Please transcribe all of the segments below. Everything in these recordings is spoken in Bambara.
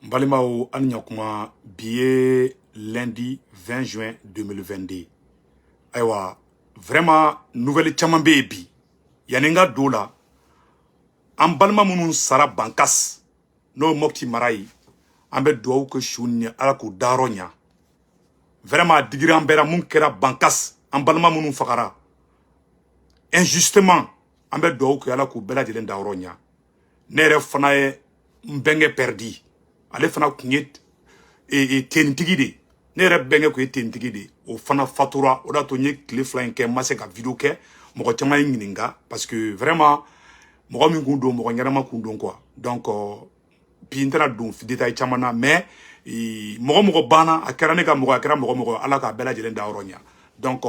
Balimao Anyakuma, billet lundi 20 juin 2022. Aïwa, vraiment, nouvelle Tchamambé bi. Yaninga dola. An balma munun sara bankas. No mokti marai. Ambe doau ke chouni alakou daronya. Vraiment, digiri ambera mun kera bankas. An balma munun fakara. Injustement. Ambe doau ke alakou bela jelen daronya. Nere fanaye mbenge perdi. Ale fana kunye tentigi de. Ne yɛrɛ bɛnkɛ ko ye tentigi de. O fana fatura. O da to nye tile fila in kɛ ma se ka video kɛ. Mɔgɔ caman ye ɲininka. Parce que vraiment mɔgɔ min kun don mɔgɔ ɲɛnama kun don quoi. Donc bi n tɛna don détail caman na. Mais mɔgɔ banna. A kɛra ne ka mɔgɔ, a kɛra mɔgɔ. Ala ka bɛɛ lajɛlen da yɔrɔ ɲa. Donc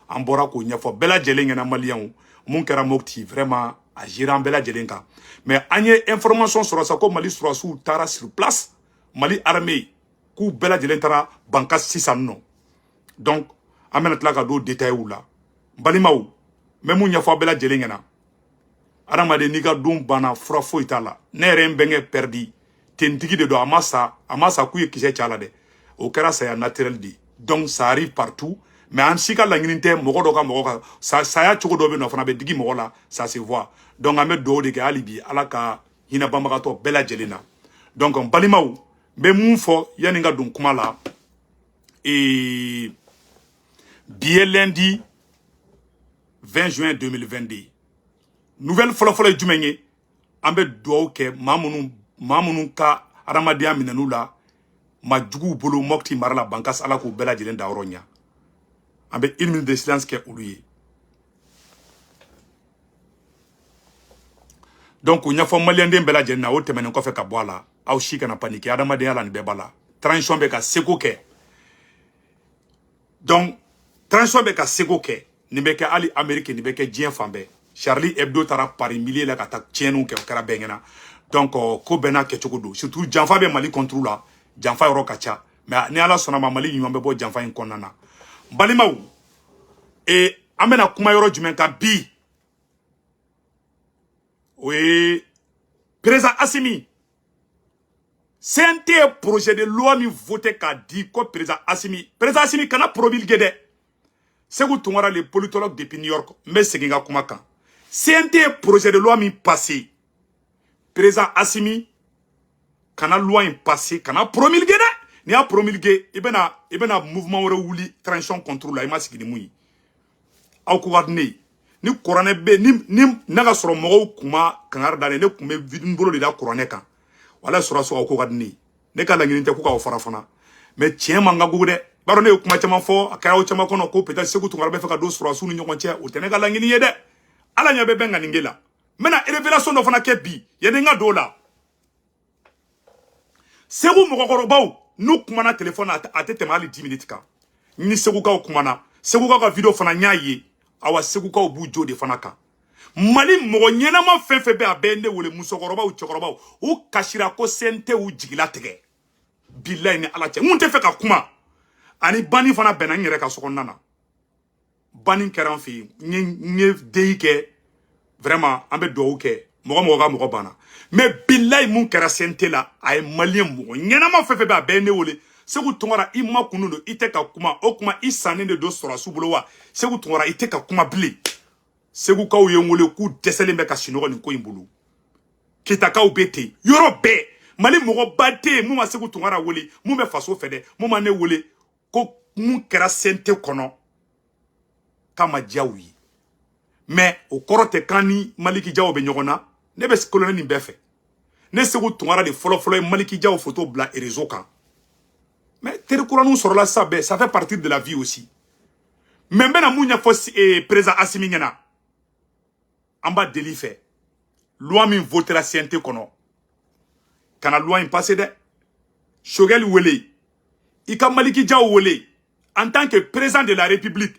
an bɔra k'o ɲɛfɔ bɛɛ lajɛlen ɲɛna maliyɛnw. Mun kɛra Mopti vraiment a géré an bɛɛ lajɛlen kan. Mais an ye information sɔrɔ sa ko Mali sɔrɔsiw taara sur place. Mali armée k'u bɛɛ lajɛlen taara bankas sisan nɔ. Donc an bɛna tila ka don détail la. Balimaw, mɛ mun ɲɛfɔ bɛɛ lajɛlen ɲɛna. Adamaden n'i ka don banna fura foyi t'a la. Ne yɛrɛ n bɛnkɛ perdi. Tentigi de don a ma sa k'u ye kisɛ cɛ la dɛ. O kɛra saya naturel de. Donc ça arrive partout. Mais an si ka laɲini tɛ mɔgɔ dɔ ka mɔgɔ ka saya cogo dɔ bɛ nɔ fana bɛ digi mɔgɔ la. Ça se voit. Donc an bɛ dugawu de kɛ hali bi Ala ka hinɛ banbagatɔ bɛɛ lajɛlen na. Donc balimaw, n bɛ mun fɔ yani ka don kuma la. Bi ye lundi 20 juin 2022. Nouvelle fɔlɔfɔlɔ ye jumɛn ye? An bɛ dugawu kɛ maa minnu ka adamadenya minɛn'u la ma juguw bolo Mopti mara la bankas Ala k'u bɛɛ lajɛlen da yɔrɔ ɲa. An bɛ 1 minute de silence kɛ olu ye. Donc o ɲɛfɔ maliyɛnden bɛɛ lajɛlen na o tɛmɛnen kɔfɛ ka bɔ a la. Aw si kana paniquer adamadenya la nin bɛɛ b'a la. Transition bɛ ka seko kɛ. Donc transition bɛ ka seko kɛ. Nin bɛ kɛ hali Amérique, nin bɛ kɛ diɲɛ fan bɛɛ. Charlie Hebdo taara Paris millier la ka taa tiɲɛniw kɛ o kɛra bɛɛ ɲɛna. Donc ko bɛɛ n'a kɛcogo don. Surtout janfa bɛ Mali contre la. Janfa yɔrɔ ka ca. Mais ni Ala sɔnna ma Mali ɲuman bɛ bɔ janfa in kɔnɔna na. Balimaw, an bɛna kuma yɔrɔ jumɛn kan bi? O ye président Assimi. CNT projet de loi min voté k'a di ko président Assimi kana promulguer dɛ. Segu Tunkara le politologue depuis New York n bɛ segin ka kuma kan. CNT projet de loi min passé. Président Assimi kana loi in passé kana promulguer dɛ. Ni y'a promulguer i bɛna mouvement wɛrɛ wuli transition contre la i ma sigi ni mun ye. Aw ko ka di ne ye. Ni kuranɛ bɛ ni n'a ka sɔrɔ mɔgɔw kun ma kangari da ne kun bɛ n bolo de da kuranɛ kan. Wala sɔrɔsiw aw ko ka di ne ye. Ne ka laɲini tɛ ko k'aw fara fana. Mais tiɲɛ man ka gogo dɛ. Baro ne ye kuma caman fɔ a kɛra aw caman kɔnɔ ko peut-être Segu Tunkara bɛ fɛ ka don sɔrɔsiw ni ɲɔgɔn cɛ. O tɛ ne ka laɲini ye dɛ. Ala ɲɛ bɛ bɛn ka nin kɛ la. N bɛna révélation dɔ fana kɛ bi yanni n ka don o la. Segu mɔgɔkɔrɔbaw n'u kumana téléphone a tɛ tɛmɛ hali 10 minutes kan. Ni Segukaw kumana. Segukaw ka video fana n y'a ye. Awa Segukaw b'u jo de fana kan. Mali mɔgɔ ɲɛnama fɛn fɛn bɛ a bɛɛ ne wele musokɔrɔbaw cɛkɔrɔbaw u kasira ko CNT u jigila tigɛ. Bilahi ni Ala cɛ. Mun tɛ fɛ ka kuma. Ani bani fana bɛnna n yɛrɛ ka sokɔnɔna na. Bani kɛra an fɛ yen. N ye deyi kɛ. Vraiment an bɛ dugawu kɛ. Mɔgɔ ka mɔgɔ banna. Mais bilahi mun kɛra CNT la a ye maliyɛn mɔgɔ ɲɛnama fɛn fɛn bɛ a bɛɛ ne wele. Segu Tunkara i ma kunu don i tɛ ka kuma. O kuma i sannen de don sɔrɔsiw bolo wa. Segu Tunkara i tɛ ka kuma bilen. Segukaw ye n wele k'u dɛsɛlen bɛ ka sinɔgɔ nin ko in bolo. Ketakaw bɛ ten yɔrɔ bɛɛ. Mali mɔgɔ ba tɛ yen mun ma Segu Tunkara wele mun bɛ faso fɛ dɛ mun ma ne wele ko mun kɛra CNT kɔnɔ k'a ma diya u ye. Mais o kɔrɔ tɛ k'an ni Maliki Jaw bɛ ɲɔgɔn na. Ne bɛ kolonɛ nin bɛɛ fɛ. Ne Segu Tunkara de fɔlɔ ye Maliki Jaw photo bila réseau kan. Mais terikuraninw sɔrɔla sa bɛɛ ça fait partie de la vie aussi. Mais n bɛna mun ɲɛfɔ président Assimi ɲɛna. An b'a deli fɛ. Loi min votera CNT kɔnɔ. Kana loi in passé dɛ. Choguel wele. I ka Maliki Jaw wele. En tant que président de la République.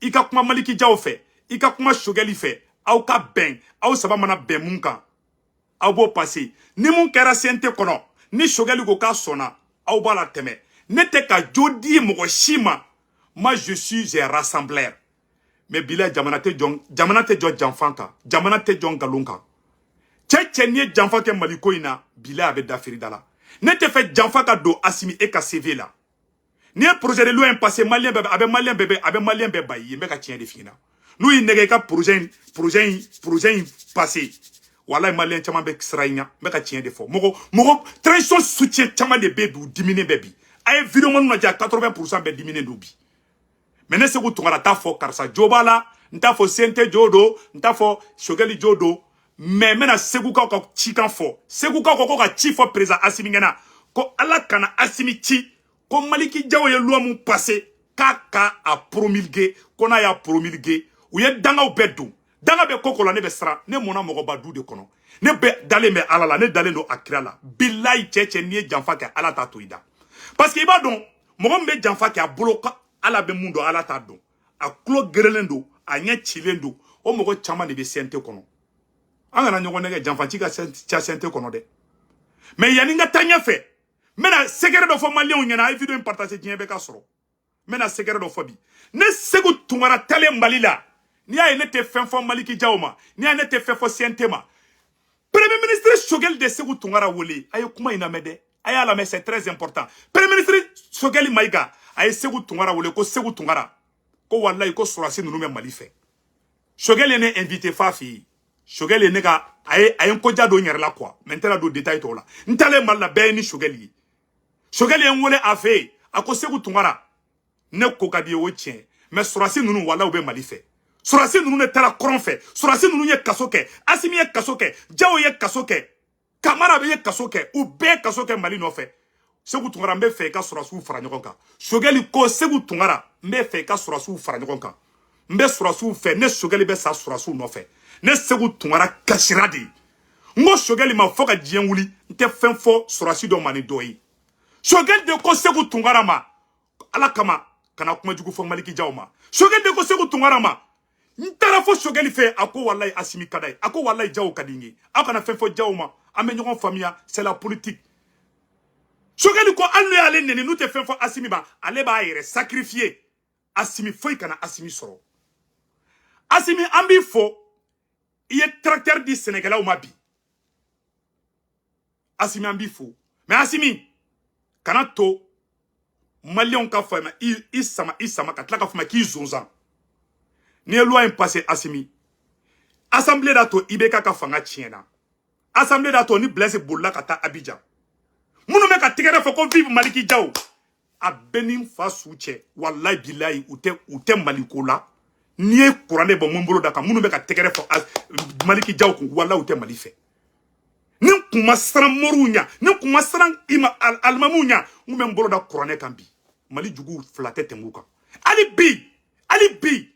I ka kuma Maliki Jaw fɛ. I ka kuma Choguel fɛ. Aw ka bɛn. Aw saba mana bɛn mun kan. Aw b'o passé. Ni mun kɛra CNT kɔnɔ. Ni Choguel ko k'a sɔnna. Aw b'a la tɛmɛ. Ne tɛ ka jo di mɔgɔ si ma. Moi je suis un rassembleur. Mais bila jamana tɛ jɔ janfan kan. Jamana tɛ jɔ nkalon kan. Cɛ n'i ye janfa kɛ Mali ko in na, bila a bɛ da firida la. ne te fait janfa ka do Assimi e ka CV là ni un projet de loi passé malien bébé avec malien bébé bayi me ka tien de fina nous il nege ka projet passé wallahi malien chama be sraïna me ka tien de fo mogo transition soutien chama de bébé ou diminuer bébé ay vidéo mon na ja 80% be diminuer dobi mais ne se ko tungara ta fo karsa jobala nta fo sente jodo nta fo shogeli jodo mais mena seguka ko chikan fo seguka ko ka chi fo président Assimi ngena ko ala kana Assimi chi ko Maliki Diaw ye loi mun passé kaka a promulgué kona ya promulgué ou ye dangaw beddu danga be kokola ne be sra ne mona mogo badu de kono ne be dale me ala la ne dale do akira la billahi cheche ni janfa ke ala ta toida parce que iba don mogo be janfa ke a bloka ala be mundo ala ta don a klo gerelendo a nya chilendo o mogo chama ne be sente kono anga na nyogo nege janfa chi ka sente kono de mais yani nga tanya fe mena secret do fo malien nyana ay video partager tien be ka soro mena secret do fo bi ne segu tungara tale mbalila ni ay ne te fen fo Maliki Diaw ma ni ay ne te fen fo Sentema premier ministre Shogel de segu tungara wole ay kuma ina mede ay ala mais c'est très important premier ministre Shogel Maiga ay segu tungara wole ko segu tungara ko wallahi ko sorasi nunu me Mali fe Shogel ne invité Fafi Shogel ne ga ay ko jado nyer la quoi maintenant do détail to la ntale mal la be ni Shogel yi Shogel en wole afe ako segu tungara ne ko kadi o tien mais sorasi nunu wala ube Mali fe sorasi nunu ne tala kron fe sorasi nunu ye kasoke Assimi ye kasoke Diaw ye kasoke Kamara be ye kasoke ou be kasoke Mali no fe segu tungara mbe fe ka sorasu fara nyogon kan Shogel ko segu tungara mbe fe ka sorasu fara nyogon kan mbe sorasu fe ne Shogel be sa sorasu no fe ne segu tungara kashiradi ngo Shogel ma foka dien wuli nte fen fo sorasi do mani doyi Shogel de ko segu tungara ma ala kama kana kuma jugu fo Maliki Diaw ma Shogel de ko segu tungara ma ntara fo Shogel fe ako wallahi Assimi kadai ako wallahi Diaw kadingi akana fen fo Diaw ma ame nyogon famia c'est la politique Shogel ko alno ya ale neni nous te fen fo Assimi ba ale ba yere sacrifier Assimi foi kana Assimi soro Assimi ambi fo il est tracteur du Sénégal ou mabi Assimi ambi fo mais Assimi kana to Malien ka fama isama ka tlaka fama ki zonzan ni loi passé Assimi assemblée dato ibeka ka fanga tiena assemblée dato ni Blaise Bolla ka ta Abidjan munu me ka tigere fo ko vive Maliki Diaw a benin fa souche wallahi billahi ute Maliko la ni e kurane bo mombolo daka munu me ka tigere fo Maliki Diaw ko wallahi ute Mali fe ni kuma sran morunya ni kuma sran ima almamunya ngume mbolo da kurane kambi Mali jugu flate temuka ali bi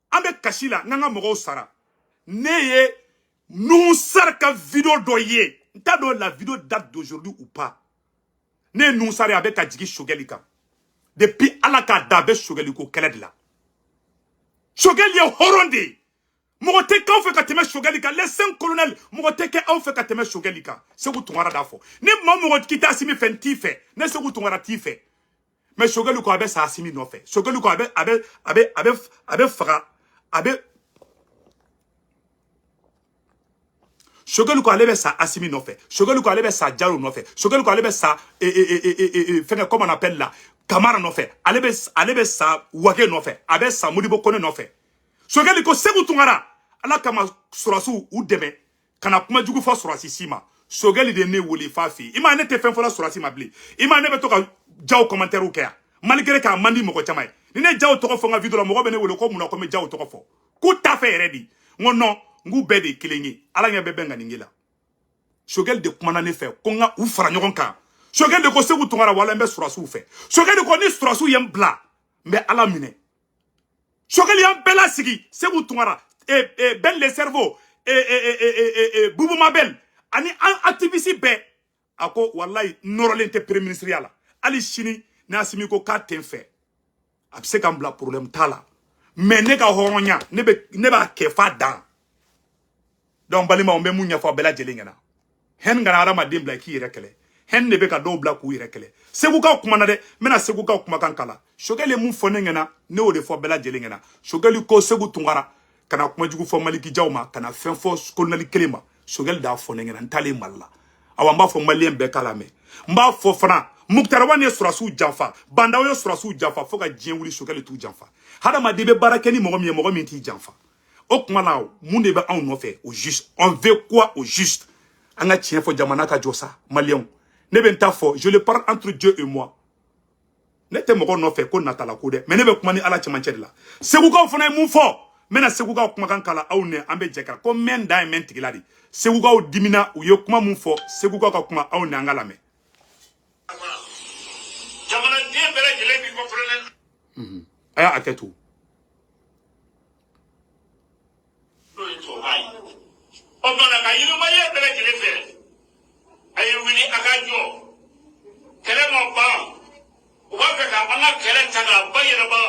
ambe kashila nanga mogo sara neye nous sarka vidéo doye nta do la vidéo date d'aujourd'hui ou pas ne nous sara avec adjigi Shogelika depuis alaka dabe Shogeliko keledla Shogel ye horonde mogote ka fait kateme Shogelika les 5 colonels mogote ka fait kateme Shogelika segu tungara dafo ni mamogo kita Assimi fenti fe ne segu tungara ti fe mais Shogel ko abe sa Assimi no fe Shogel ko abe fara abe Shogel ko alebe sa Assimi no fe Shogel ko alebe sa Diallo no fe Shogel ko alebe sa fait comment on appelle là Kamara no fe alebe sa Wage no fe abe sa Modibo Kone no fe Shogel ko segu tungara ala kama sorasu u deme kana kuma jugu fa sorasi sima Shogel de ne woli fafi ima ne te fen fola sorasi mabli ima ne be to ka Diaw commentaire ou kaya malgré ka mandi moko chamay ni ne Diaw to ko fo nga video la moko be ne woli ko muna ko me Diaw to ko fo ku ta fe ready ngono ngu be de kilengi ala nya be benga ningila Shogel de kuma na ne fe ko nga u fara nyogon kan Shogel de ko segu tungara wala mbe sorasu fe Shogel de ko ni sorasu yem bla mbe ala mine Shogel yam bela sigi segu tungara ben le cerveau Boubou Mabel ani activiste be ako wallahi norolente premier ministre yala ali chini na Assimi ko ka tenfe abse kam bla problème tala mais ne ga horonya ne ba kefa dan donc balima on be munya fo bela jelingena hen ngana ara madim bla ki rekele hen ne be ka do bla ku rekele segu ka kuma na de mena segu ka kuma kan kala Shogel mun fone ngena ne o de fo bela jelingena Shogel ko segu tungara kana kuma jugu fo Maliki Diaw ma kana fen fo kolonel kelema Shogel da fo ngena ntale malla awamba fo malien be kala me mba fo fana Muktarawan ye surasu janfa bandaw ye surasu janfa fo ka diɲɛ wuli sokɛli tu janfa hadamaden bɛ baara kɛ ni mɔgɔ min t'i janfa o kuma la mun de bɛ anw nɔfɛ au juste on veut quoi au juste an ka tiɲɛ fɔ jamana ka jɔ sa maliyɛnw ne bɛ n ta fɔ je le parle entre Dieu et moi ne tɛ mɔgɔ nɔfɛ ko natala ko dɛ mais ne bɛ kuma ni ala cɛmancɛ de la segukaw fana ye mun fɔ n bɛna segukaw kumakan kala aw nɛ an bɛ jɛ ka ko mɛn da ye mɛn tigila de segukaw dimina u ye kuma mun fɔ segukaw ka kuma aw nɛ an ka lamɛn jamanaden bɛɛ lajɛlen b'i kɔfilɛ a y'a hakɛ to n'o ye tubabu ye o kumana ka yirimaliya bɛɛ lajɛlen fɛ a ye wuli a ka jɔ kɛlɛ ma ban u b'a fɛ ka an ka kɛlɛ ta k'a bayɛlɛma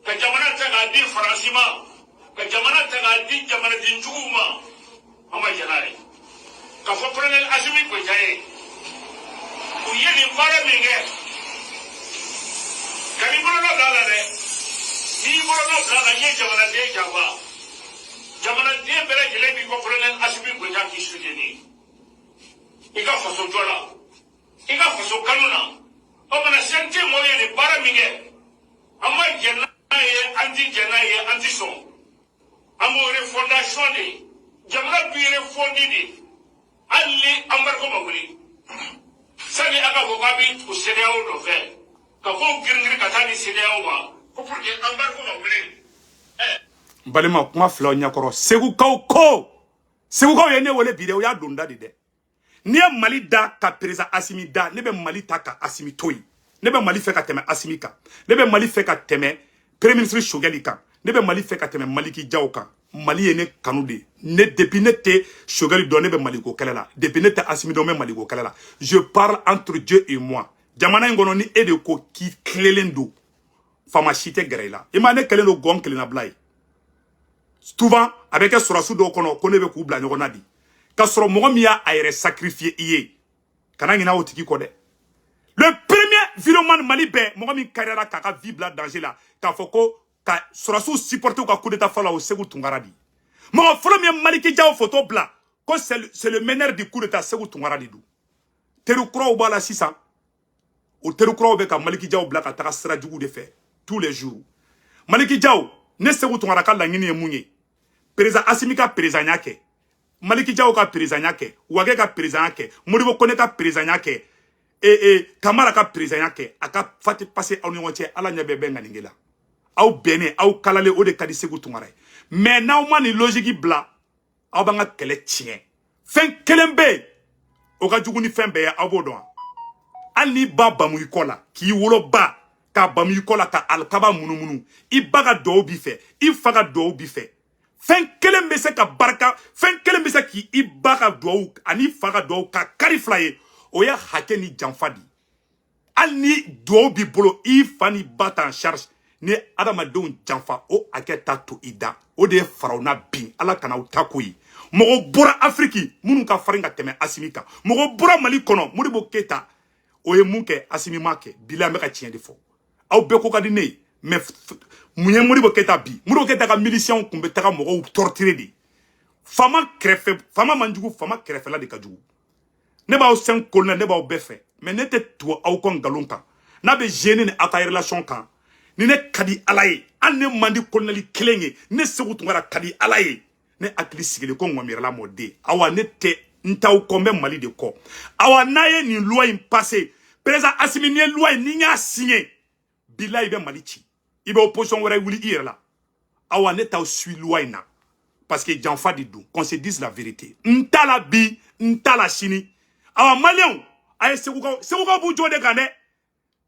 ka jamana ta k'a di faransi ma ka jamana ta k'a di jamanaden juguw ma an ma jɛn n'a ye k'a fɔ kolonɛli Asimi Goyita ye u ye nin baara min kɛ ka n'i bolonɔ bila a la dɛ n'i y'i bolonɔ bila a la n ye jamanaden janfa jamanaden bɛɛ lajɛlen b'i ko kolonɛli Asimi Goyita k'i soutenir i ka faso jɔ la i ka faso kanu na o mana CNT mɔgɔw ye nin baara min kɛ an ma jɛn n'a ye an ti jɛn n'a ye an ti sɔn an b'o refondation de jamana b'i refondi de hali ni embargo ma wuli sani a ka fɔ k'a bɛ tugu CEDEAO nɔfɛ ka kow girin-girin ka taa ni CEDEAO ma ko pour que embargo ma wuli balima kuma filaw ɲɛkɔrɔ segukaw ye ne wele bi dɛ o y'a don da de dɛ n'i ye Mali da ka président Asimi da ne bɛ Mali ta ka Asimi to yen ne bɛ Mali fɛ ka tɛmɛ Asimi kan ne bɛ Mali fɛ ka tɛmɛ premier ministre Choguel kan ne bɛ Mali fɛ ka tɛmɛ Maliki Jaw kan Mali ye ne kanu de ne depuis ne tɛ Choguel dɔn ne bɛ Mali ko kɛlɛ la depuis ne tɛ Asimi dɔn n bɛ Mali ko kɛlɛ la je parle entre Dieu et moi jamana in kɔnɔ ni e de ko k'i tilelen don faama si tɛ gɛrɛ i la i ma ne kɛlen don gɔn kelenna bila ye souvent a bɛ kɛ sɔrɔsiw dɔw kɔnɔ ko ne bɛ k'u bila ɲɔgɔn na di ka sɔrɔ mɔgɔ min y'a yɛrɛ sacrifier i ye kana ɲinɛ o tigi kɔ dɛ le premier virement Mali bɛɛ mɔgɔ min kariera k'a ka vie bila danger la k'a fɔ ko ka sɔrɔsiw supporter ka coup d'état fɔlɔ la o Segu Tunkara di mɔgɔ fɔlɔ min ye Maliki Jaw photo bila ko c'est le meneur du coup d'état Segu Tunkara de don teri kuraw b'a la sisan o teri kuraw bɛ ka Maliki Jaw bila ka taga sira jugu de fɛ tous les jours Maliki Jaw ne Segu Tunkara ka laɲini ye mun ye président Asimi ka président ɲa kɛ Maliki Jaw ka président ɲa kɛ Wage ka président ɲa kɛ Modibo Kone ka président ɲa kɛ Kamara ka président ɲa kɛ a ka fati passé aw ni ɲɔgɔn cɛ ala ɲɛ bɛɛ bɛ ŋaninge la aw bɛnnen aw kalalen o de ka di Segu Tunkara ye mais n'aw ma ni logique bila aw b'an ka kɛlɛ tiɲɛ fɛn kelen bɛ yen o ka jugu ni fɛn bɛɛ ye aw b'o dɔn hali n'i ba bamu i kɔ la k'i wolo ba k'a bamu i kɔ la ka alikaba munumunu i ba ka duwawu b'i fɛ i fa ka duwawu b'i fɛ fɛn kelen bɛ se ka barika fɛn kelen bɛ se k'i ba ka duwawu ani fa ka duwawu ka kari fila ye o ye hakɛ ni janfa di hali ni duwawu b'i bolo i fa ni ba ta en charge ni adamadenw janfa o hakɛ ta to i da o de ye faraw na bin ala kana u ta ko ye mɔgɔ bɔra Afriki minnu ka farin ka tɛmɛ Asimi kan mɔgɔ bɔra Mali kɔnɔ Modibo Keyita o ye mun kɛ Asimi ma kɛ bila an bɛ ka tiɲɛ de fɔ aw bɛɛ ko ka di ne ye mais mun ye Modibo Keyita bi Modibo Keyita ka miliciens kun bɛ taga mɔgɔw torturer de fama kɛrɛfɛ fama man jugu fama kɛrɛfɛla de ka jugu ne b'aw sɛn kolonɛ ne b'aw bɛɛ fɛ mais ne tɛ tugu aw kɔ nkalon kan n'a bɛ gêner ni aw ka relation kan ni ne ka di ala ye hali ne man di kolonɛli kelen ye ne Segu Tunkara ka di ala ye ne hakili sigilen ko ŋɔmirala mɔden awa ne tɛ n t'aw kɔ n bɛ Mali de kɔ awa n'a ye nin loi in passé président Asimi ni ye loi in ni y'a signé bilahi i bɛ Mali ci i bɛ opposition wɛrɛ wuli i yɛrɛ la awa ne t'aw suit loi in na parce que janfa de don qu'on se dise la vérité n t'a la bi n t'a la sini awa maliyɛnw a ye segukaw b'u jɔ de kan dɛ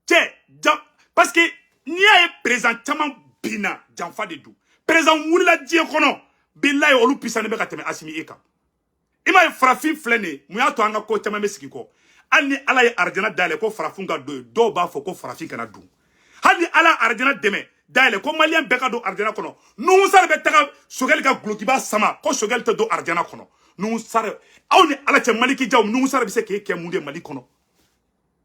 cɛ parce que n'i y'a ye président caman binna janfa de don président wulila diɲɛ kɔnɔ bilahi olu pisani bɛ ka tɛmɛ Asimi e kan i m'a ye farafin filɛ nin ye mun y'a to an ka ko caman bɛ sigi kɔ hali ni ala ye arijana dayɛlɛ ko farafin ka don ye dɔw b'a fɔ ko farafin kana don hali ni ala arijana dɛmɛ dayɛlɛ ko maliyɛn bɛɛ ka don arijana kɔnɔ Nuhu Sare bɛ taga Choguel ka gulokiba sama ko Choguel tɛ don arijana kɔnɔ Nuhu Sare aw ni ala cɛ Maliki Jaw Nuhu Sare bɛ se k'e kɛ mun de Mali kɔnɔ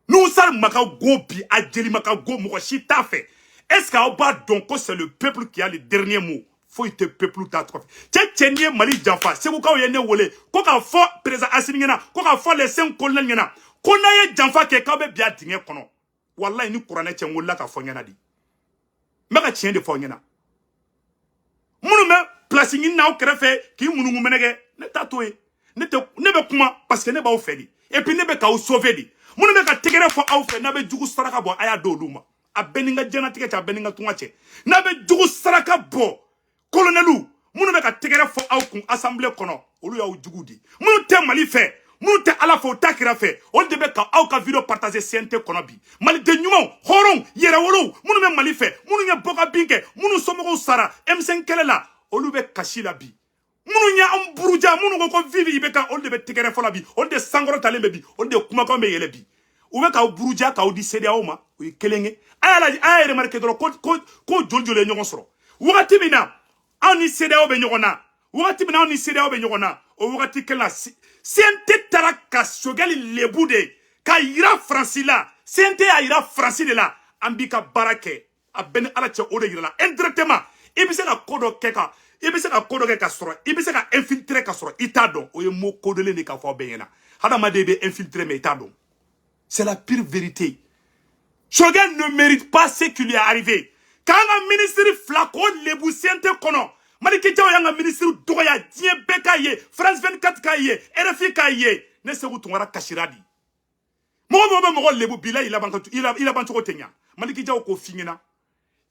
Nuhu Sare ma ka go bi a jeli ma ka go mɔgɔ si t'a fɛ est-ce que aw b'a dɔn ko c'est le peuple qui a le dernier mot foyi tɛ peuple t'a tɔgɔ fɛ cɛ n'i ye Mali janfa segukaw ye ne wele ko k'a fɔ président Asimi ɲɛna ko k'a fɔ les 5 colonels ɲɛna ko na ye janfa ke ka be bia dingé kono wallahi ni qur'an e ngolla ka fonyana di maka tien de fonyana munu me place ngi naw krefe ki munu ngumenege ne tatoe ne be kuma parce que ne ba o fedi et puis ne be ka o sauver di munu be ka tegere fo aw fe na be jugu saraka bo aya do luma a beninga jana tike ta beninga tungache na be jugu saraka bo colonelu munu be ka tegere fo aw kun assemblée kono olu ya o jugu di munu te mali fe munu te ala fo takira fe on de be ka aw ka video partager CNT kono bi mali de nyumo horon yere wolo munu be mali fe munu nya boka binke munu somogo sara M5 kelela olu be kashila bi munu nya amburuja munu ko vivi ibeka on de be tegere fo la bi on de sangoro talembe bi on de kuma ko be yele bi ou ka buruja ka odi sede awma o kelenge ay remarqué do ko joljole ñogon soro wakati bina ani sede awbe ñogona wakati bina ani sede awbe ñogona o wakati kala sente taraka sogali lebude ka ira francila sente a ira francile la ambika barake a ben ala che o de ira indirectement ibise ka kodo keka ibise ka kodo keka soro ibise ka infiltrer ka soro itado o ye mo kodele ni ka fo benyana hada ma de be infiltrer me itado. C'est la pire vérité. Choguel ne mérite pas ce qui lui est arrivé. Quand un ministre Flacon le boussiente kono, Maliki Diaw yanga ministre Doya, Dien Bekaye, France 24 kaye, RFI kaye, ne se retournera kashiradi. Mo lebu bila il a bantu tenya. Maliki Diaw ko fingena.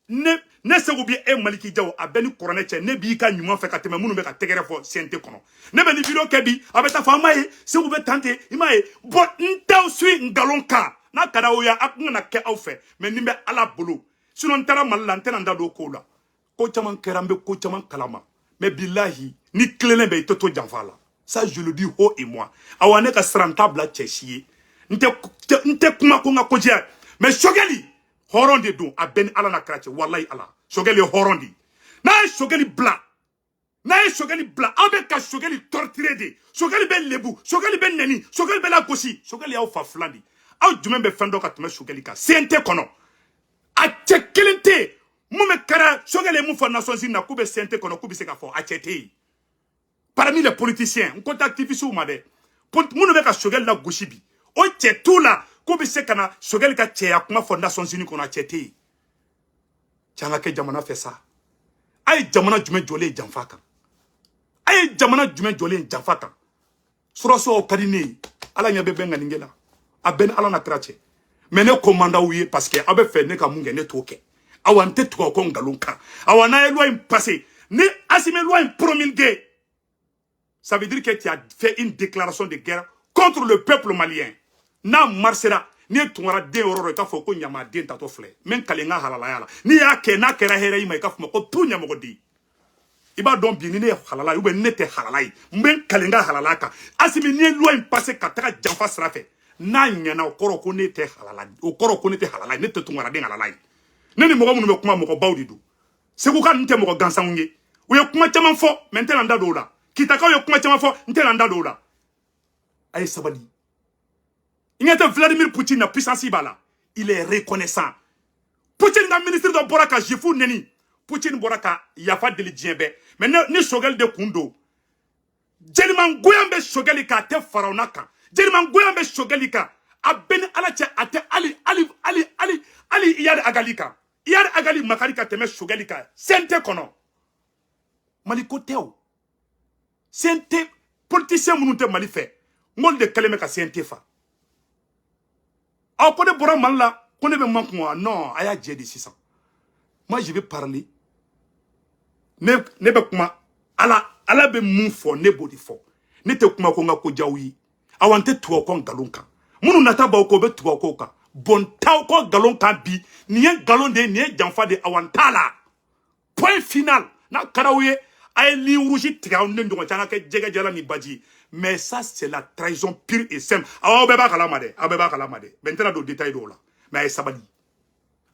Ne se rubi e Maliki Diaw a beni koroneche ne bi ka nyuma fe ka teme munu be ka tegere fo CNT kono. Ne be ni video kebi abeta fama ye se rube tante imaye bo ntaw sui ngalonka na kada oya akuna ke awfe me nimbe ala bolo sinon tara mallan tenanda do ko la ko chaman kerambe ko chaman kalama mais billahi ni klelen be toto janfala ça je le dis haut et moi awane ka srantable cheshie nte kuma ko nga ko dia mais Chogueli horon de don a ben ala na krache wallahi ala Chogueli horon di na Chogueli bla na Chogueli bla abe ka Chogueli torturé de Chogueli ben lebu Chogueli ben neni Chogueli ben la gosi Chogueli au fa flandi au jumen be fendo ka tuma Chogueli ka CNT kono a chekelente mume kara Chogueli mu fa nation zina ku be CNT kono ku bi se ka fo a chete parmi les politiciens on contacte bisu ma de munu be ka Chogueli la gosi bi o chetou la ko bi se kana Chogueli ka che ya kuma fondation zini kono a chete changa ke jamana fait ça ay jamana jume jole janfaka ay jamana jume jole janfaka suraso kadine ala nya be benga ningela a ben ala na krache mais ne commanda ouye parce que abe fait ne ka munge ne toke awante to ko ngalunka awana loi passé ne asime loi promulguée ça veut dire que tu as fait une déclaration de guerre contre le peuple malien na marchera ni tungara de ororo ka fo ko nyama de tato fle men kalenga halala yala ni ya ke na kera here ima ka fo ko tunya mo di iba don bi ni ne halala ube nete halala men kalenga halala ka asimi ni loi passé ka taka janfa srafe na nyana okoro ko ne te halala okoro ko ne te halala ne te tungara de halala ne ni mo mu be kuma mo ko bawdi du se ko kan nte mo ko gansanunge o ye kuma chama fo maintenant nda do la kitaka o ye kuma chama fo nte nda do la ay sabali. Il y a Vladimir Poutine na puissance bala. Il est reconnaissant. Poutine na ministre de Boraka Jifou neni. Poutine Boraka yafa deli djembe. Mais ni Choguel de Kundo. Jeliman Goyambe Chogueli ka te faraonaka. Jeliman Goyambe Chogueli ka a ben alache ate ali iyad agalika. Iyad agali makarika teme Chogueli ka. Sente kono. Maliko teo. Sente politicien munute malife. Ngol de kaleme ka sente fa. Ah, quand on est mal là, quand on est manque moi, non, aya djedi 600. Moi, je vais parler. Ne be kuma ala be mun fo ne bodi fo. Ne te kuma ko nga ko jawi. Awante tuwa ko galonka. Munu nata ba ko be tuwa ko ka. Bon taw ko galonka bi, ni en galon de ni en janfa de awantala. Point final. Na karaouye ay li rougi tiga on ndo tanga ke jega jala ni baji. Mais ça, c'est la trahison pure et simple. Ah, beba kalamade. Ah, beba kalamade. Maintenant, do détail do la. Mais sabali.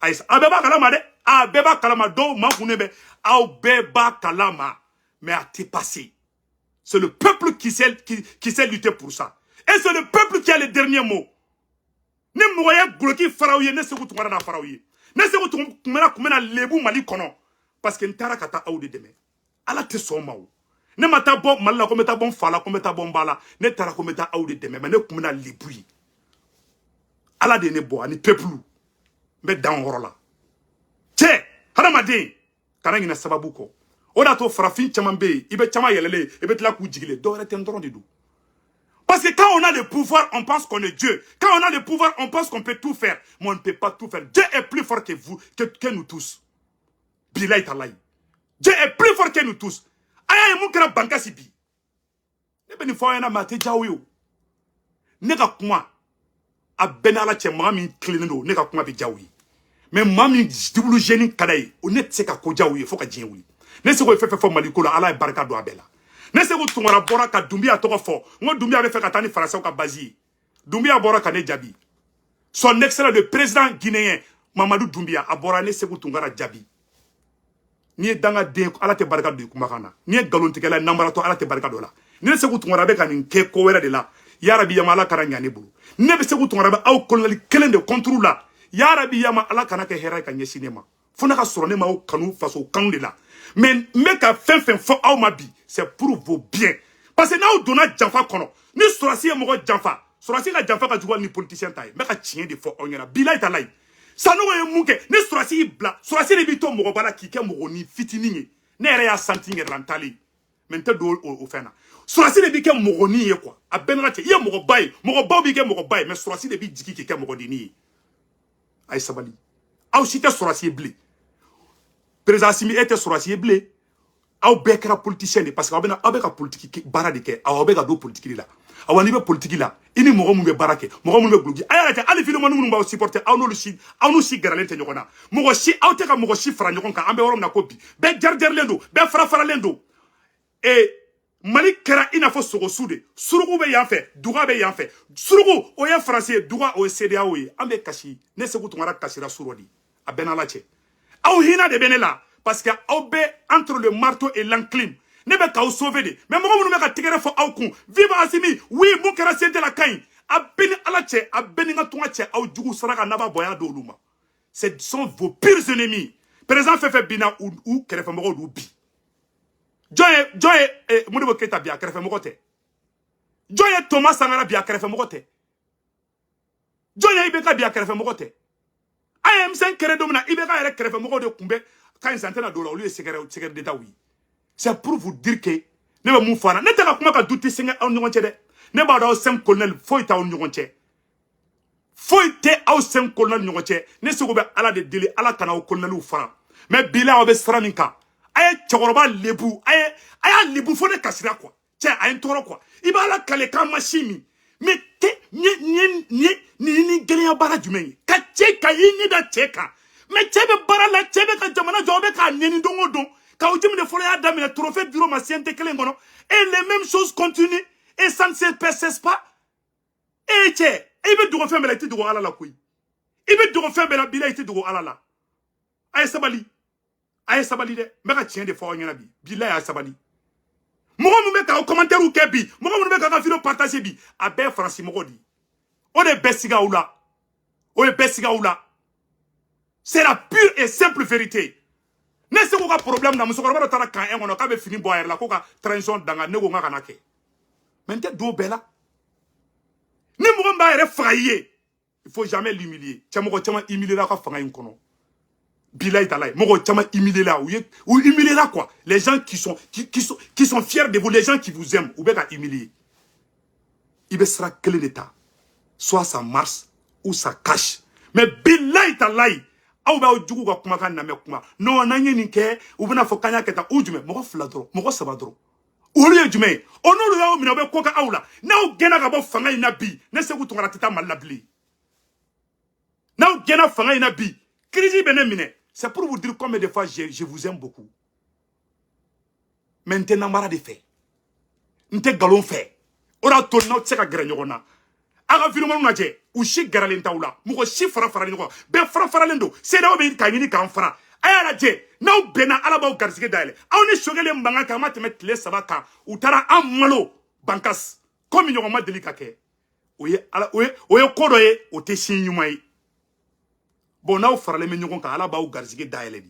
Ah, beba kalamade. Ah, beba kalamade. Do ma kunebe. Ah, beba kalama. Mais à t'es passé. C'est le peuple qui sait lutter pour ça. Et c'est le peuple qui a le dernier mot. Ne moya bloqué faraouye. Ne se vous tombera dans faraouye. Ne se vous tombera comme un lebu mali kono. Parce que n'tara kata aou de deme. Ala te somao. Ne mata bon mal la comme ta bon fala comme ta bon bala ne tara comme ta audi deme mais ne kumena libui ala de ne bo ani peuple be dan horola che haramaden kana ngina sababu ko oda to farafin chaman be ibe chama yelele ibe tla ku jigile do rete ndoro de du. Parce que quand on a le pouvoir, on pense qu'on est Dieu. Quand on a le pouvoir, on pense qu'on peut tout faire. Mais on ne peut pas tout faire. Dieu est plus fort que vous, que nous tous. Bilay talay. Dieu est plus fort que nous tous. Aya mon kera banka sibi. Ne beni fo yana mate jawo. Ne ka kuma a benala che mami clean ne ka kuma be jawo. Mais mami dibulu geni kadai, o ne tse ka ko jawo fo ka dien wi. Ne se ko fe fo maliko la ala baraka do abela. Ne se ko tungara bora ka Doumbia toko fo. Ngo Doumbia be fe ka tani français ka bazi. Doumbia bora ka ne jabi. Son excellent le président guinéen Mamadou Doumbia a bora ne se ko tungara jabi. Ni danga de ala te baraka do kumakana. Ni galon tikela nambara to ala te baraka do la. Ne se ko tungara be kan ke ko wera de la. Ya Rabbi yama ala kana nyane bulu. Ne be se ko tungara be aw kolali kelen de contrôle la. Ya Rabbi yama ala kana ke hera ka nyesinema. Fona ka soro ne ma o kanu faso kanu de la. Mais ka fin fo aw ma bi, c'est pour vos biens. Parce que na o donna janfa kono. Ni sorasi e mo janfa. Sorasi ka janfa ka juwa ni politicien tay. Me ka tien de fo onyana. Bilay talay. Sanu e munke ni sorasi bla. Sorasi le bito mo bala ki ke mo ni fitini ni. Ne ere ya santi ngi rantali. Mente do o fena. Sorasi le bi ke mo ni ye quoi. A benra te ye mo bay. Mo ba bi ke mo bay, mais sorasi le bi jiki ki ke mo dini. Ay sabali. Aw site sorasi blé. Président Simi était sorcier blé. Aw bekra politicien parce que abeka politique bara de ke aw beka do politique la aw ni be politique la ini mo be barake mo be glugi aya ta ali filmo nu ba supporter aw no si garalen te nyokona mo si aw te ka mo si fra nyokon ka ambe worom na kopi be jarder lendo be fara lendo e Mali kera ina fo sogo sude surugu be yanfɛ duga be yanfɛ surugu o ye français duga o CDAO ye ambe kashi ne se gutungara kasira surodi a benala che aw hina de benela parce que aw be entre le marteau et l'enclume ne be ka sauver de mais mo mo be ka tigere fo aw kun vive Assimi oui mon kera sente la kain a beni ala che a beni nga tunga che aw jugu saraka naba boya do luma ce sont vos pires ennemis président Fefe Bina ou kerefe mo do bi Joye Modibo Keita bia kerefe mo te Joye Thomas Sankara bia kerefe mo te Joye Ibeka bia kerefe mo te AM5 kere domina Ibeka ere kerefe mo de kumbe quand ils entendent dans le secret d'état oui c'est pour vous dire que ne ba mu fana ne ta kuma ka douter singa on nyon de ne ba do 5 colonel foi ta on nyon foi te au 5 colonel nyon ne se go be ala de délai ala kana o colonel ou fara mais bila o be sraninka ay chogoroba lebu ay lebu fo de kasira quoi tiens ay toro quoi iba la kale ka machimi mais te ni genya bara jumen ka che ka yini da cheka mais chebe bara la chebe ka jamana jobe ka neni dongo don ka ujimi de folo ya damina trophée bureau ma siente kelengono et les mêmes choses continuent et ça ne se percesse pas et che ibe dugo fembe la ti dugo ala la kuyi ibe dugo fembe la bila ti dugo ala la ay sabali de me ka tien de fo nyana bi bila ya sabali mo mo me ka commentaire ou kebi mo mo me ka vidéo partager bi a be français mo di o de besiga oula c'est la pure et simple vérité. Ne se ko ka problème na muso ko ba tara kan en ono ka be fini boyer la ko ka transition danga ne go nga kana ke. Mente do bela. Ni mo ba ere frayer. Il faut jamais l'humilier. Tchamo ko tchama humilier la ka fanga yin kono. Bilay talay. Mo ko tchama humilier la ou humilier la quoi. Les gens qui sont fiers de vous, les gens qui vous aiment ou be ka humilier. Il be sera clé d'état. Soit ça marche ou ça cache. Mais bilay talay. Aw ba jugu ka kuma kan na me kuma no na nyeni ke u bina fo kanya keta ujume mo ko fladro mo ko sabadro o le jume ono lo yawo mina be ko ka awla na o gena ka bo fanga ina bi ne se ku tungara tita malabli na o gena fanga ina bi crise bene mine c'est pour vous dire combien de fois je vous aime beaucoup maintenant mara de fait nte galon fait ora to no tseka gere nyogona aga vidéo na je u shi garalen tawla mu ko shi fara nyoko be fara lendo c'est dawo be ka nyini kan fara aya la je na u bena alaba u garsige dale aw ni shogele mbanga ka mateme tele sabaka u tara amalo bankas comme nyoko ma delika ke oye kodo ye o te shi nyumai bon na u fara le nyoko ka alaba u garsige dale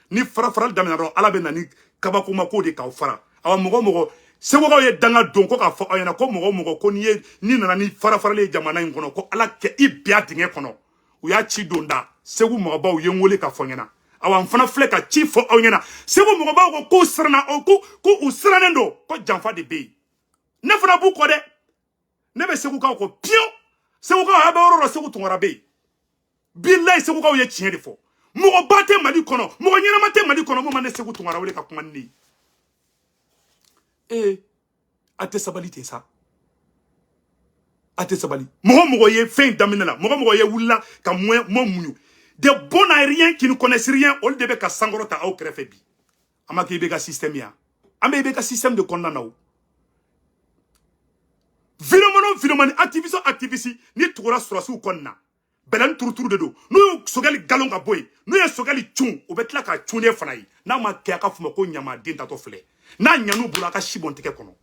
ni fara damina ro ala be nani kabako mako de ka u fara awa mogo Seguka ye danga don ko ka fo ayana ko mogo ko ni nana ni farafarale jamana in kono ko ala ke i bia dinge kono u ya ci donda segu mogo ba u ye ngole ka fo nyana awan fana fle ka ci fo ayana segu mogo ba ko srana o ko u sranen do ko janfa de be ne fana bu ko de ne be seguka ko pio seguka ha ba oro segu tungora be billahi seguka ye ci de fo mogo ba te mali kono mogo nyana ma te mali kono mo man segu tungora wele ka kuma ni ate sabali te sa ate sabali mogo ye fin daminela mogo ye wula ka mo munyu de bon aérien qui ne connaissent rien au début ka sangorota au krefe bi amaki be ka système ya ambe be ka système de condamna o vilomani activiste ni tukura surasu konna belan turuturu de do no sogali galon ka boy no ye sogali tchun o betla ka tchune fanayi na ma ke aka fuma ko nyama den tato fle na nyanu bula ka shibon teke kono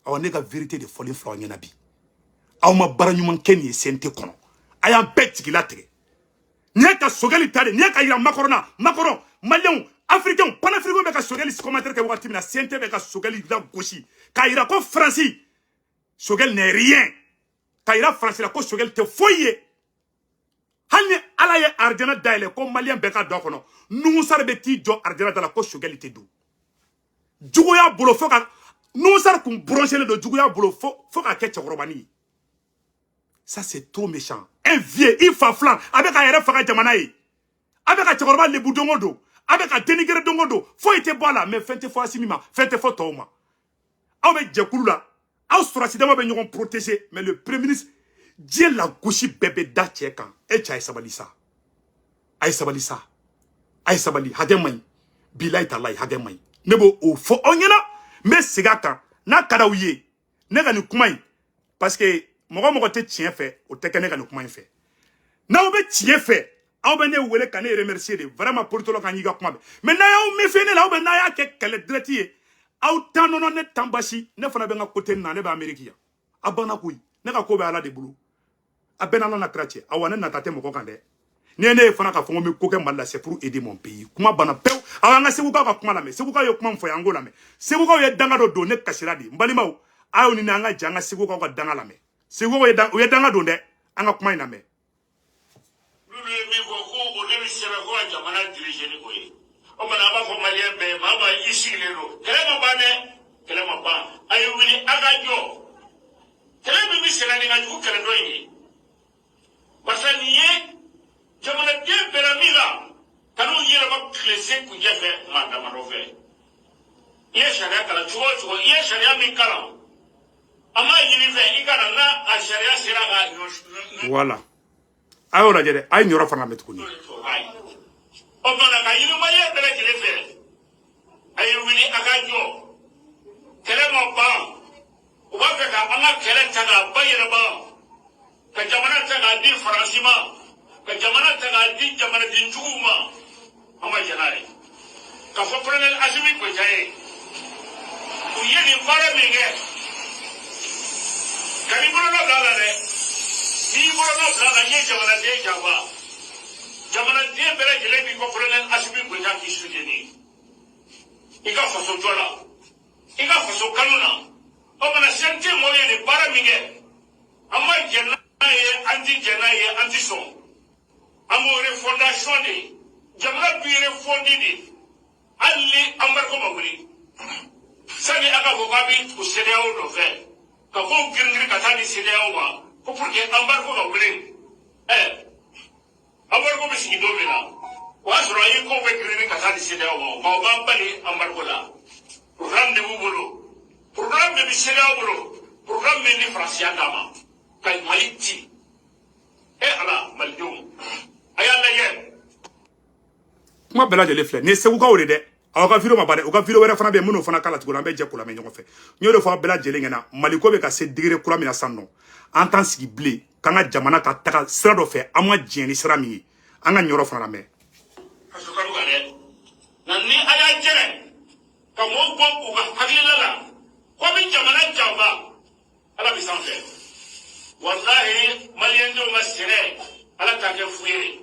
awa ne ka vérité de folie fla nyana bi aw ma baranyuman keni sente kono aya bet gila tege ne ka sogali tade ne ka ira makorona malien africain panafricain be ka sogali commentaire ke wakati na sente be ka sogali la gauche ka ira ko français sogali n'est rien ka ira français la ko sogali te foyer hani ala ye arjana daile ko malien be ka do kono nu sar be ti jo arjana dala ko sogali te do jugoya bolo foka nous ça qu'on branche le jugoya bolo foka ke tchorobani ça c'est trop méchant un vieux il fa flan avec un ref faka jamana yi avec un tchoroba le boudongo do avec un dénigrer dongo do faut été bola mais fente fois simima fente fois toma aw be jekulu la aw sura sidama be ñogon protéger mais le premier ministre Dieu la gauche bébé da tchekan e chay sabali sa ay sabali hademay bilay talay hademay nebo o fo onyana me sigaka na kadawiye ne ga ni kumay parce que mogo te tien fait o te kene ga ni kumay fait na o be tien fait aw be ne wele kan remercier de vraiment pour tout le kan yiga kuma mais na yaw me fait ne la o be na ya ke kele dretier aw tanono ne tambashi ne fana be nga côté na ne ba amerikia abana kuyi ne ka ko be ala de bulu abena na kratie awane na tate moko kande ne fana ka fongo me ko ke malla c'est pour aider mon pays kuma bana pew awanga seguka ka kuma la me seguka yo kuma mfo yango la me seguka ye danga do ne kasira di mbali mawo ayo ni nanga janga seguka ka danga la me seguka ye danga do de anga kuma ina me lulu mi ko o de sera ko jamana diriger ni koyi o mana ba ko malien be mama isi le lo kele ma ba ayo wini aga jo kele bi sera ni ga ju kele do yi basaniye jamana de peramiga kanu yele ba klese ku jefe madama no fe ye sharia kala chuo ye sharia mi kala ama yini fe ikana na a sharia sira ga voilà ayo la jere ay nyoro fana metkuni o bana ka yini ma ye bele jele fe ay wini agajo kele mo ba o ba fe ka ama kele taga bayira ba ka jamana taga di francima ka jamana taga di jamana di njuma ama janare ka fo prenel asimi ko jaye ku yeni fara minge kani bolo gala de ni bolo gala ye jamana de jawa jamana de bere jele bi ko prenel asimi ko jaki sujeni ika faso jola ika faso kanuna o bana sente mo yeni fara minge ama janna ye anti son amore fondation de jamana bire fondi de alli ambarko mawri sani aga ko babi ko CEDEAO do fe ka ko girngir ka tani CEDEAO wa ko pour que ambarko mawri ambarko bi sigi do bela wa sura yi ko be girngir ka tani CEDEAO wa ma ba bali ambarko la programme de bolo programme de CEDEAO bolo programme ni francia dama kay maliti ala maldum ayalla ye kuma bela jele fle ne seguka o de aw ka video ma bare o ka video were fana be muno fana kala tugo na be je kula me nyoko fe nyo de fa bela jele ngena maliko be ka se digre kula mina sanno en tant sigi blé kanga jamana ka taka sira do fe amwa jeni sira mi anga nyoro fana me asuka lu gale na ni aya jere ka mo bo ko ka hakila la ko bi jamana jamba ala bi sanfe wallahi maliyendo masire ala ta ke fuire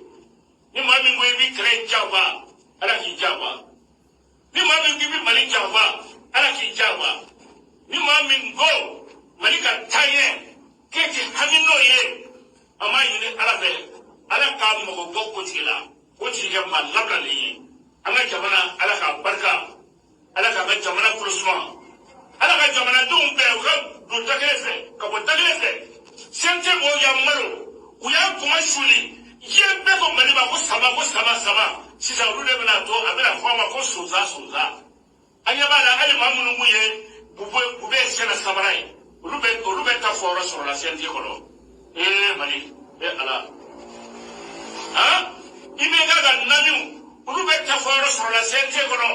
ni ma mi ngoy bi kre jamba ala ki jamba ni ma mi bi mali jamba ala ki jamba ni maa min ko mali ka taa ɲɛ k'e ti hami n'o ye a m'a ɲini ala fɛ ala k'a mɔgɔ bɔ o tigi la o tigi kɛ maa labilalen ye an ka jamana ala k'a barika ala k'a ka jamana kɔlɔsuma ala ka jamanadenw bɛɛ u ka don da kelen fɛ ka bɔ da kelen fɛ sente mɔgɔw y'a malo u y'a kuma suli diɲɛ bɛɛ ko mali ma ko sama sisan olu de bɛna to a bɛna fɔ a ma ko sonsa an ɲɛ b'a la hali maa minnu kun ye u bɛ sɛnɛ samara ye olu bɛ taa fɔ yɔrɔ sɔrɔ la sente kɔnɔ mali ala i bɛ ka namiw olu bɛ taa fɔ yɔrɔ sɔrɔ la sente kɔnɔ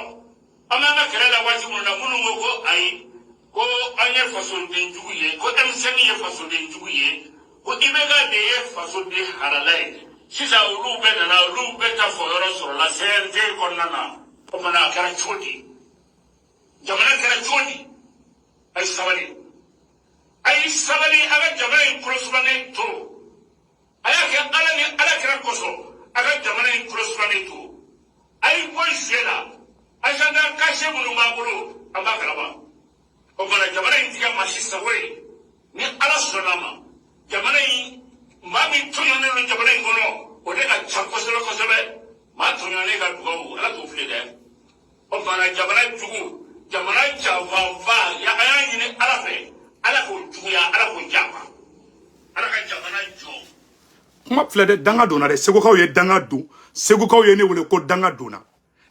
an b'an ka kɛlɛ la waati minnu na minnu ko ko ayi ko an ye fasoden jugu ye ko M5 ye fasoden jugu ye ko IBK de ye fasoden halala ye sisan olu bɛ nana olu bɛ taa fɔ yɔrɔ sɔrɔ la CNT kɔnɔna na o kumana a kɛra cogo di jamana kɛra cogo di a ye sabali a ka jamana in kɔlɔsibannen to a y'a kɛ ala ni ala kɛra kosɔn a ka jamana in kɔlɔsibannen to a ye bɔ zie la agenda caché minnu b'a bolo an b'a kalama o kumana jamana in tigɛ maa si sago ye ni ala sɔnna ma jamana in maa min tɔɲɔnnen don jamana in kɔnɔ o de ka ca kosɛbɛ maa tɔɲɔnnen ka dugawu ala t'o fili dɛ o kumana jamana jugu jamana janfanba a y'a ɲini ala fɛ ala k'o juguya ala k'o janfa ala ka jamana jɔ. kuma filɛ dɛ danga donna dɛ segukaw ye danga don segukaw ye ne wele ko danga donna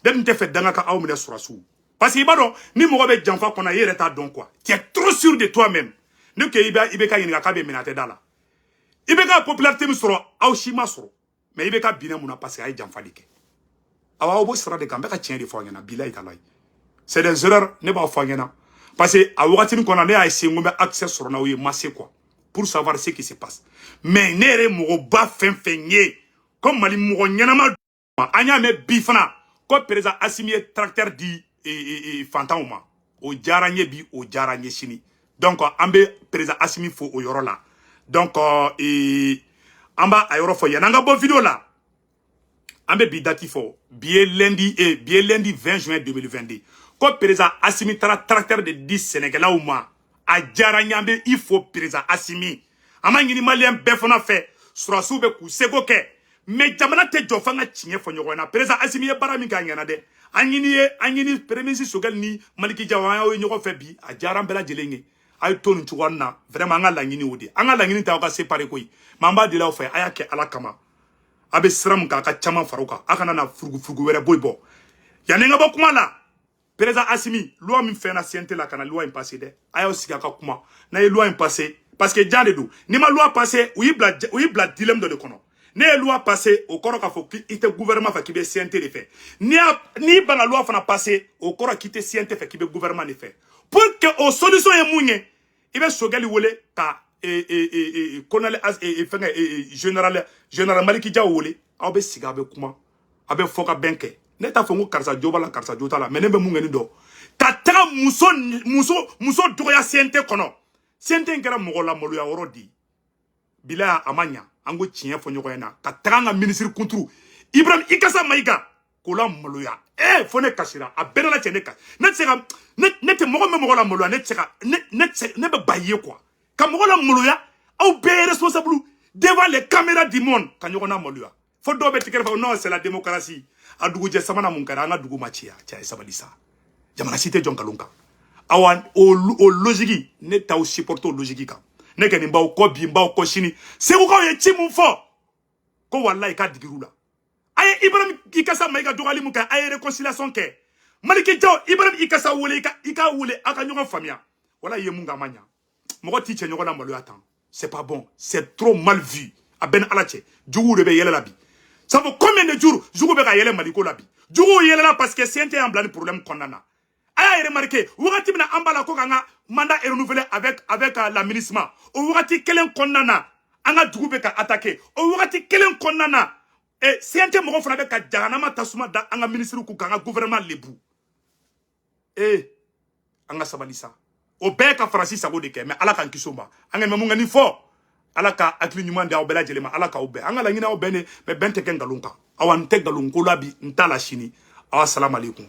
ne tun tɛ fɛ danga ka aw minɛ surasiw parce que i b'a dɔn ni mɔgɔ bɛ janfa kɔnɔ i yɛrɛ t'a dɔn quoi tu es trop sûr de toi même ne ko i bɛ ka ɲininka k'a bɛ minɛ a tɛ da la i bɛ ka popularité min sɔrɔ aw si ma sɔrɔ mais i bɛ ka binɛ mun na parce que a ye janfa de kɛ aw b'o sira de kan n bɛ ka tiɲɛ de fɔ aw ɲɛna bilahi talahi c'est des erreurs ne b'a fɔ aw ɲɛna parce que a wagati kɔnɔ ne y'a essayé n ko n bɛ accès sɔrɔ n'aw ye ma se quoi pour savoir ce qui se passe mais ne yɛrɛ mɔgɔba fɛn fɛn ye ko mali mɔgɔ ɲɛnama an y'a mɛn bi fana ko président Assimi ye tracteur di fantanw ma o diyara n ye bi o diyara n ye sini donc an bɛ président Assimi fo o yɔrɔ la donc an b'a a yɔrɔ fɔ yan'an ka bɔ vidéo la an bɛ bi date fɔ bi ye lundi 20 juin 2022 ko président Assimi taara tracteur de di sɛnɛkɛlaw ma a diyara n ye an bɛ i fo président Assimi an ma ɲini maliyɛn bɛɛ fana fɛ surasiw bɛ k'u seko kɛ mais jamana tɛ jɔ f'an ka tiɲɛ fɔ ɲɔgɔn na président Assimi ye baara min k'a ɲɛna dɛ an ɲini premier ministre Sogɛli ni Maliki Jawo an y'o ye ɲɔgɔn fɛ bi a diyara an bɛɛ lajɛlen ye a ye to nin cogoya na vraiment an ka laɲini o de an ka laɲini tɛ aw ka séparer koyi mais an b'a deli aw fɛ a y'a kɛ ala kama a bɛ sira min kan a ka caman fara o kan a kana na furugu wɛrɛ bɔ yanni n ka bɔ kuma la président Assimi loi min fɛnna CNT la ka na loi in passé dɛ a y'aw sigi a ka kuma n'a ye loi in passé parce que jaa de don n'i ma loi passé u y'i bila dilemme dɔ de kɔnɔ ne ye loi passé o kɔrɔ k'a fɔ k'i tɛ gouvernement fɛ k'i bɛ CNT de fɛ n'i banna loi fana passé o kɔrɔ k'i tɛ CNT fɛ k'i bɛ gouvernement de fɛ pour que o solution ye mun ye i bɛ Sogɛli wele ka colonel général Maliki Jawo wele aw bɛ sigi a bɛ kuma a bɛ fɔ ka bɛn kɛ ne t'a fɔ n ko karisa jo b'a la karisa jo t'a la mais ne bɛ mun kɛ nin dɔn ka taga muso dɔgɔya CNT kɔnɔ CNT in kɛra mɔgɔ la maloya yɔrɔ di bila a ma ɲa an ko tiɲɛ fɔ ɲɔgɔn na ka taga an ka ministre kunturu Ibrahim Ikasa Mayiga k'o la maloya fo ne kasira a bɛɛ la cɛ ne ka ne tɛ se ka ne tɛ mɔgɔ min mɔgɔ la maloya ne tɛ se ka ne bɛ ba ye quoi ka mɔgɔ la maloya aw bɛɛ ye responsable devant les caméras du monde ka ɲɔgɔn na maloya fo dɔw bɛ tigɛ fɔ non c'est la démocratie a dugujɛ sabanan mun kɛra an ka dugu ma ciya cɛ ye sabali sa jamana si tɛ jɔn nkalon kan awa o logique ne t'aw supporter o logique kan ne kɛ nin b'aw kɔ bi n b'aw kɔ sini segukaw ye ci mun fɔ ko walayi ka digir'u la a ye Ibrahim Ikasa Mayiga dɔgɔyali mun kɛ a ye réconciliation kɛ Maliki Jawo Ibrahim Ikasa wele i ka wele a ka ɲɔgɔn faamuya wala ye mun kɛ a ma ɲa mɔgɔ t'i cɛ ɲɔgɔn na maloya tan c'est pas bon c'est trop mal vu a bɛɛ ni ala cɛ juguw de bɛ yɛlɛ la bi ça fait combien de jours juguw bɛ ka yɛlɛ Maliko la bi juguw yɛlɛla parce que CNT y'an bila ni problème kɔnɔna na a y'a remarqué wagati min na an b'a la ko k'an ka mandat renouvelé avec la MINUSMA o wagati kelen kɔnɔna na an ka dugu bɛ ka attaqué o wagati kelen kɔnɔna na CNT mɔgɔ fana bɛ ka jahanama tasuma da an ka ministre kun k'an ka gouvernement lebu an ka sabali sa o bɛɛ ka farasi sago de kɛ mais ala k'an kisi o ma an ka mun ŋani fɔ ala ka hakili ɲuman di aw bɛɛ lajɛlen ma ala k'aw bɛɛ an ka laɲini aw bɛɛ ne mais bɛn tɛ kɛ nkalon kan awa n tɛ nkalon ko la bi n t'a la sini awa salamu aleykum